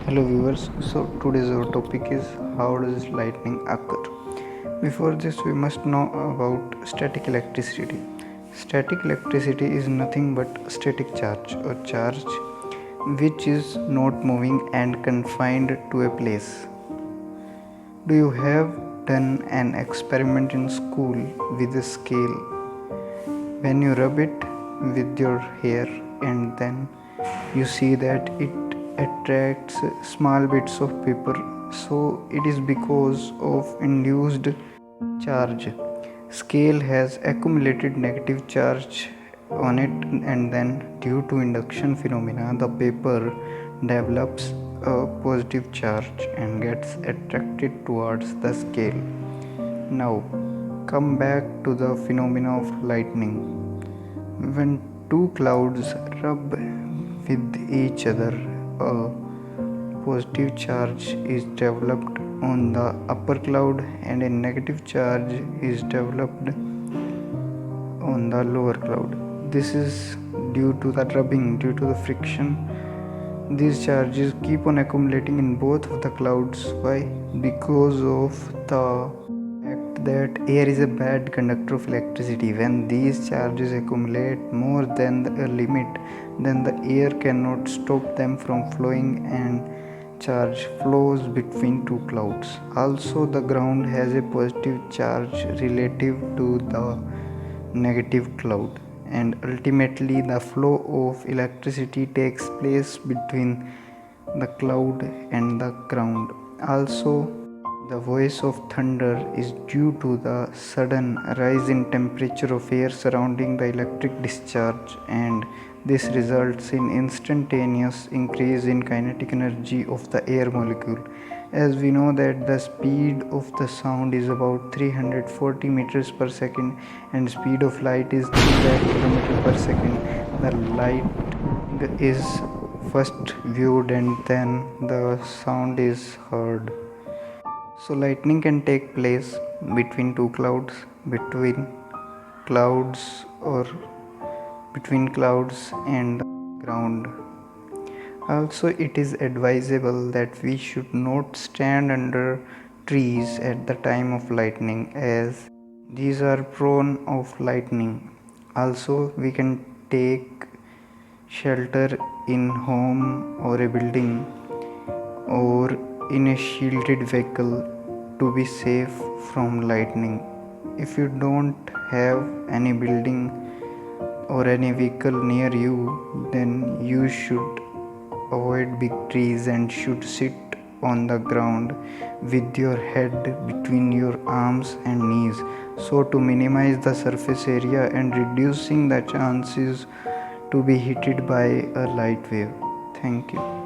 Hello viewers, so today's our topic is how does lightning occur. Before this we must know about static electricity. Static electricity is nothing but static charge or charge which is not moving and confined to a place. Do you have done an experiment in school with a scale when you rub it with your hair and then you see that it attracts small bits of paper, so it is because of induced charge. Scale has accumulated negative charge on it, and then due to induction phenomena the paper develops a positive charge and gets attracted towards the scale. Now come back to the phenomena of lightning. When two clouds rub with each other, a positive charge is developed on the upper cloud and a negative charge is developed on the lower cloud. This is due to the rubbing, due to the friction. These charges keep on accumulating in both of the clouds. Why? Because of the that air is a bad conductor of electricity. When these charges accumulate more than the limit, then the air cannot stop them from flowing and charge flows between two clouds. Also, the ground has a positive charge relative to the negative cloud, and ultimately the flow of electricity takes place between the cloud and the ground. Also, the voice of thunder is due to the sudden rise in temperature of air surrounding the electric discharge, and this results in instantaneous increase in kinetic energy of the air molecule. As we know that the speed of the sound is about 340 meters per second and speed of light is 3 lakh kilometers per second. The light is first viewed and then the sound is heard. So lightning can take place between two clouds, between clouds, or between clouds and ground. Also, it is advisable that we should not stand under trees at the time of lightning, as these are prone of lightning. Also, we can take shelter in home or a building or in a shielded vehicle to be safe from lightning. If you don't have any building or any vehicle near you, then you should avoid big trees and should sit on the ground with your head between your arms and knees, so to minimize the surface area and reducing the chances to be hit by a light wave. Thank you.